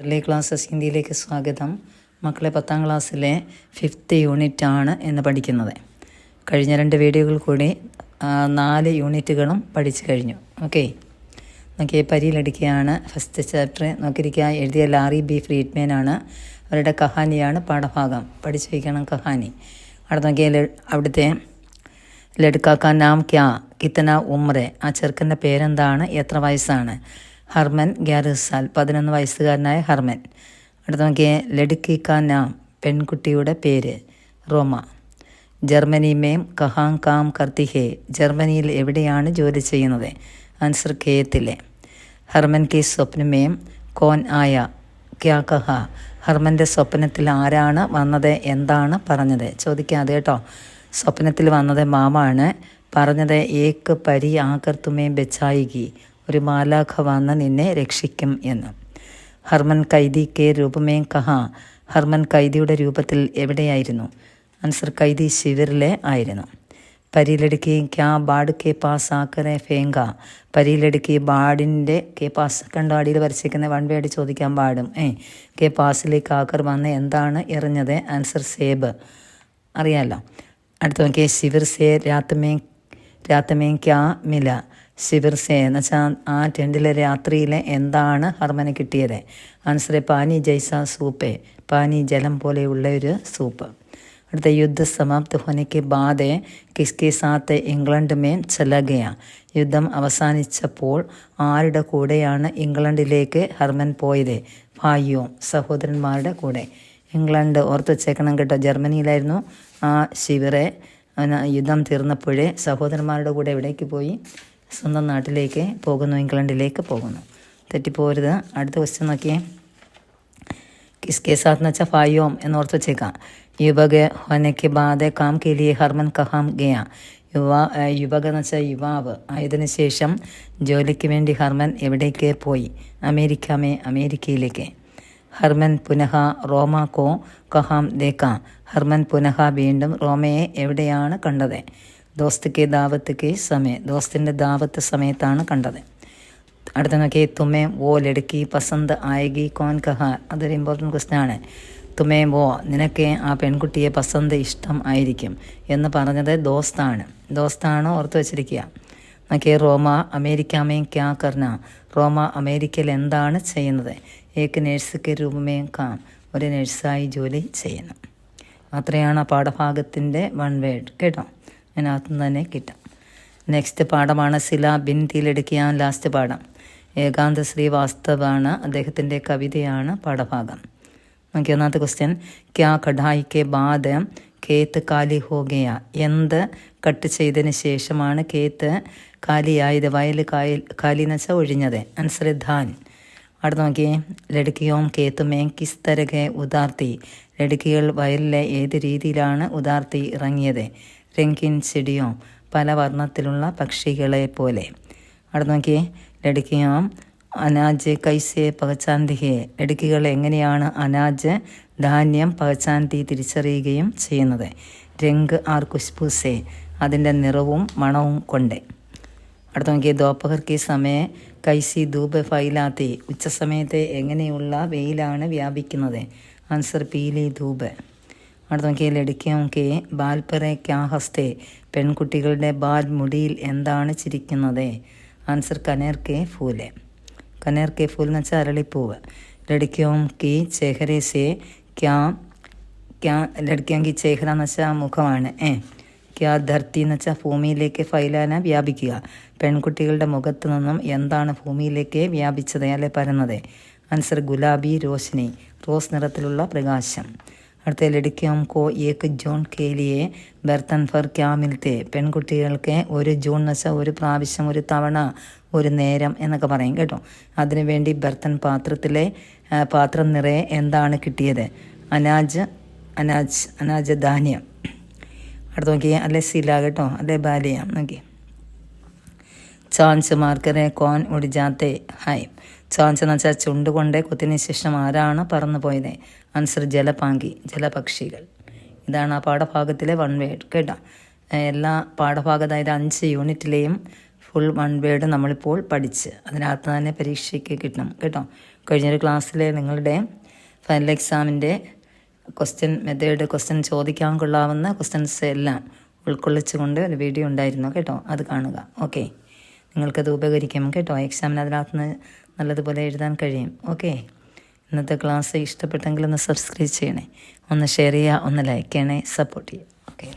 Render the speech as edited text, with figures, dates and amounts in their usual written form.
Early classes ഹിന്ദിയിലേക്ക് സ്വാഗതം. മക്കളെ 10ാം ക്ലാസ്സിലെ 5th യൂണിറ്റാണ് ഇന്ന് പഠിക്കുന്നത്. കഴിഞ്ഞ 2 വീഡിയോകൾ കൂടി 4 യൂണിറ്റുകളും പഠിച്ചു കഴിഞ്ഞു. ഓക്കെ, നോക്കിയേ പരിയിലടിക്കുകയാണ് ഫസ്റ്റ് ചാപ്റ്റർ. നോക്കിയിരിക്കുക, എഴുതിയ ലാറി ബി ഫ്രീഡ്മാനാണ്. അവരുടെ കഹാനിയാണ് പാഠഭാഗം. പഠിച്ചു വയ്ക്കണം കഹാനി. അവിടെ നോക്കിയാൽ അവിടുത്തെ ലഡ്കാക്ക നാം ക്യാ കിത്തന ഉമ്രെ, ആ ചെറുക്കൻ്റെ പേരെന്താണ്, എത്ര വയസ്സാണ്? ഹർമൻ 11 സാൽ, 11 വയസ്സുകാരനായ ഹർമൻ. അടുത്ത് നോക്കിയേ ലഡ്കി കാ നാം, പെൺകുട്ടിയുടെ പേര് റോമ. ജർമ്മനി മേം കഹാം കാം കർത്തി ഹേ, ജർമ്മനിയിൽ എവിടെയാണ് ജോലി ചെയ്യുന്നത്? ആൻസർ കേത്തിലെ. ഹർമൻ കി സ്വപ്നമേം കോൻ ആയ ക്യാ കഹ, ഹർമൻ്റെ സ്വപ്നത്തിൽ ആരാണ് വന്നത്, എന്താണ് പറഞ്ഞത്? ചോദിക്കാതെ കേട്ടോ. സ്വപ്നത്തിൽ വന്നത് മാമാണ്. പറഞ്ഞത് ഏക്ക് പരി ആകർ തുമേ ബച്ചായികി, ഒരു മാലാഖ വന്ന് നിന്നെ രക്ഷിക്കും എന്ന്. ഹർമൻ കൈദി കെ രൂപമേ കഹ, ഹർമൻ കൈദിയുടെ രൂപത്തിൽ എവിടെയായിരുന്നു? ആൻസർ കൈദി ശിവിറിലെ ആയിരുന്നു. പരിലടുക്കി ക്യാ ബാഡ് കെ പാസ് ആക്കറെ ഫേങ്ക, പരിലടുക്കി ബാഡിൻ്റെ കെ പാസ്, കണ്ടാടിയിൽ വരച്ചിരിക്കുന്ന 1 വേർഡ് ചോദിക്കാൻ പാടും. കെ പാസിലേക്ക് ആക്കർ വന്ന് എന്താണ് എറിഞ്ഞത്? ആൻസർ സേബ്, അറിയാമല്ലോ. അടുത്ത് നോക്കിയേ ശിവിർ സേ രാത്തമേ ക്യാ മില, ശിവിർ സേ എന്ന് വെച്ചാൽ ആ ടെൻറ്റിലെ രാത്രിയിലെ എന്താണ് ഹർമന് കിട്ടിയത്? ആൻസർ പാനി ജൈസ സൂപ്പേ, പാനി ജലം പോലെയുള്ള ഒരു സൂപ്പ്. അടുത്ത യുദ്ധ സമാപ്ത് ഹോനെക്ക് ബാദ് കിസ്കെ സാത്ത് ഇംഗ്ലണ്ട് മേം ചല ഗയ, യുദ്ധം അവസാനിച്ചപ്പോൾ ആരുടെ കൂടെയാണ് ഇംഗ്ലണ്ടിലേക്ക് ഹർമൻ പോയത്? ഭായിയോ, സഹോദരന്മാരുടെ കൂടെ. ഇംഗ്ലണ്ട് ഓർത്ത് വെച്ചേക്കണം കേട്ടോ, ജർമ്മനിയിലായിരുന്നു. ആ ശിവിറെ യുദ്ധം തീർന്നപ്പോഴേ സഹോദരന്മാരുടെ കൂടെ എവിടേക്ക് പോയി? സ്വന്തം നാട്ടിലേക്ക് പോകുന്നു, ഇംഗ്ലണ്ടിലേക്ക് പോകുന്നു. തെറ്റിപ്പോരുത്. അടുത്ത ക്വസ്റ്റ്യൻ നോക്കിയേ. കിസ്കെ സാത്ത് എന്ന് വെച്ചാൽ ഫായോം എന്നോർത്ത് വെച്ചേക്കാം. യുവക ഹോനയ്ക്ക് ബാധ കാം കെ ലിയെ ഹർമൻ കഹാം ഗയ, യുവക എന്ന് വെച്ചാൽ യുവാവ് ആയതിനു ശേഷം ജോലിക്ക് വേണ്ടി ഹർമൻ എവിടേക്ക് പോയി? അമേരിക്കയിലേക്ക്. ഹർമൻ പുനഃ റോമ കോ കഹാം ദേക്കാം, ഹർമൻ പുനഃ വീണ്ടും റോമയെ എവിടെയാണ് കണ്ടത്? ദോസ്ത് കെ ദാവത്ത് കെ സമയ, ദോസ്തിൻ്റെ ദാവത്ത് സമയത്താണ് കണ്ടത്. അടുത്ത നോക്കി തുമേ വോ ലടുക്കി പസന്ത് ആയകി കോൻ കഹ, അതൊരു ഇമ്പോർട്ടൻറ്റ് ക്വസ്റ്റ്യൻ ആണ്. തുമേ വോ, നിനക്ക് ആ പെൺകുട്ടിയെ പസന്ത് ഇഷ്ടം ആയിരിക്കും എന്ന് പറഞ്ഞത് ദോസ്താണ് ഓർത്ത് വെച്ചിരിക്കുക. നോക്കിയേ റോമ അമേരിക്കാമേ ക്യാ കർണ, റോമ അമേരിക്കയിൽ എന്താണ് ചെയ്യുന്നത്? ഏക്ക് നേഴ്സ് കെ രൂപമേ കാം, ഒരു നേഴ്സായി ജോലി ചെയ്യുന്നു. അത്രയാണ് ആ പാഠഭാഗത്തിൻ്റെ 1 വേർഡ് കേട്ടോ, അതിനകത്തുനിന്ന് തന്നെ കിട്ടും. നെക്സ്റ്റ് പാഠമാണ് സില ബിൻ തീലെടുക്കിയാൻ, ലാസ്റ്റ് പാഠം. ഏകാന്ത ശ്രീവാസ്തവാണ്, അദ്ദേഹത്തിൻ്റെ കവിതയാണ് പാഠഭാഗം. നോക്കി ഒന്നാമത്തെ ക്വസ്റ്റ്യൻ. ക്യാ കഠായിക്ക് ബാദ് കേത്ത് കാലി ഹോ ഗയ, എന്ത് കട്ട് ചെയ്തതിന് ശേഷമാണ് കേത്ത് കാലിയായത്? വയൽ കാലി എന്ന് വെച്ചാൽ ഒഴിഞ്ഞത്. Answer than. അവിടെ നോക്കിയേ ലടുക്കിയോം കേത്തുമേ കിസ് തരകെ ഉദാർത്തി, ലടുക്കികൾ വയലിലെ ഏത് രീതിയിലാണ് ഉദാർത്തി ഇറങ്ങിയത്? രംഗിൻ ചെടിയോ, പല വർണ്ണത്തിലുള്ള പക്ഷികളെ പോലെ. അവിടെ നോക്കിയേ ലടുക്കിയോം അനാജ് കൈസെ പകച്ചാന്തിഹെ, ലടുക്കികൾ എങ്ങനെയാണ് അനാജ് ധാന്യം പകച്ചാന്തി തിരിച്ചറിയുകയും ചെയ്യുന്നത്? രംഗ് ആർ കുഷ്പൂസെ, അതിൻ്റെ നിറവും മണവും കൊണ്ട്. അടുത്ത നോക്കിയേ ദോപ്പഹർ കി സമയ കൈസി ധൂപ് ഫൈലാത്തി, ഉച്ചസമയത്ത് എങ്ങനെയുള്ള വെയിലാണ് വ്യാപിക്കുന്നത്? ആൻസർ പീലി ധൂപ്. അടുത്ത നോക്കിയാൽ ലടുക്കിയോക്കെ ബാൽപ്പറെ ക്യാ ഹസ്തേ, പെൺകുട്ടികളുടെ ബാൽ മുടിയിൽ എന്താണ് ചിരിക്കുന്നത്? ആൻസർ കനേർ കെ ഫൂല്. കനേർ കെ ഫൂൽ എന്ന് വെച്ചാൽ അരളിപ്പൂവ്. ലടുക്കിയോം കി ചെഹരെ സെ ക്യാ ലടുക്കിയോം കി ചെഹ്റ എന്ന് വെച്ചാൽ മുഖമാണ്. ക്യാ ധർത്തി എന്ന് വെച്ചാൽ ഭൂമിയിലേക്ക് ഫൈലാന വ്യാപിക്കുക, പെൺകുട്ടികളുടെ മുഖത്ത് നിന്നും എന്താണ് ഭൂമിയിലേക്ക് വ്യാപിച്ചത് അല്ലെ പരന്നത്? ആൻസർ ഗുലാബി രോശിനി, റോസ് നിറത്തിലുള്ള പ്രകാശം. അടുത്ത ലടുക്കിയോം കോ ഏക്ക് ജൂൺ കേലിയെ ബർത്തൻ ഫർ ക്യാ മിൽത്തെ, പെൺകുട്ടികൾക്ക് 1 ജൂൺ എന്ന് വെച്ചാൽ ഒരു പ്രാവശ്യം, ഒരു തവണ, ഒരു നേരം എന്നൊക്കെ പറയും കേട്ടോ. അതിനുവേണ്ടി ബർത്തൻ പാത്രം നിറയെ എന്താണ് കിട്ടിയത്? അനാജ് ധാന്യം. അടുത്ത് നോക്കിയേ അല്ലെ സില കേട്ടോ, അല്ലെ ബാലിയാം. നോക്കി ചാൻസ് മാർക്കറെ കോൻ ഒടിജാത്തെ ഹായ്, ചാൻസ് എന്ന് വെച്ചാൽ ചുണ്ടുകൊണ്ട് കുത്തിന് ശേഷം ആരാണ് പറന്നു പോയത്? ആൻസർ ജലപാങ്കി, ജലപക്ഷികൾ. ഇതാണ് ആ പാഠഭാഗത്തിലെ 1 വേർഡ് കേട്ടോ. എല്ലാ പാഠഭാഗം അതായത് 5 യൂണിറ്റിലെയും ഫുൾ 1 വേർഡ് നമ്മളിപ്പോൾ പഠിച്ച് അതിനകത്ത് തന്നെ പരീക്ഷയ്ക്ക് കിട്ടണം കേട്ടോ. കഴിഞ്ഞൊരു ക്ലാസ്സിൽ നിങ്ങളുടെ ഫൈനൽ എക്സാമിൻ്റെ ക്വസ്റ്റ്യൻ ചോദിക്കാൻ കൊള്ളാവുന്ന ക്വസ്റ്റ്യൻസ് എല്ലാം ഉൾക്കൊള്ളിച്ചുകൊണ്ട് ഒരു വീഡിയോ ഉണ്ടായിരുന്നു കേട്ടോ, അത് കാണുക. ഓക്കെ, നിങ്ങൾക്കത് ഉപകരിക്കും കേട്ടോ. എക്സാമിന് അതിനകത്ത് നല്ലതുപോലെ എഴുതാൻ കഴിയും. ഓക്കെ, ഇന്നത്തെ ക്ലാസ് ഇഷ്ടപ്പെട്ടെങ്കിൽ ഒന്ന് സബ്സ്ക്രൈബ് ചെയ്യണേ, ഒന്ന് ഷെയർ ചെയ്യുക, ഒന്ന് ലൈക്ക് ചെയ്യണേ, സപ്പോർട്ട് ചെയ്യുക. ഓക്കെ.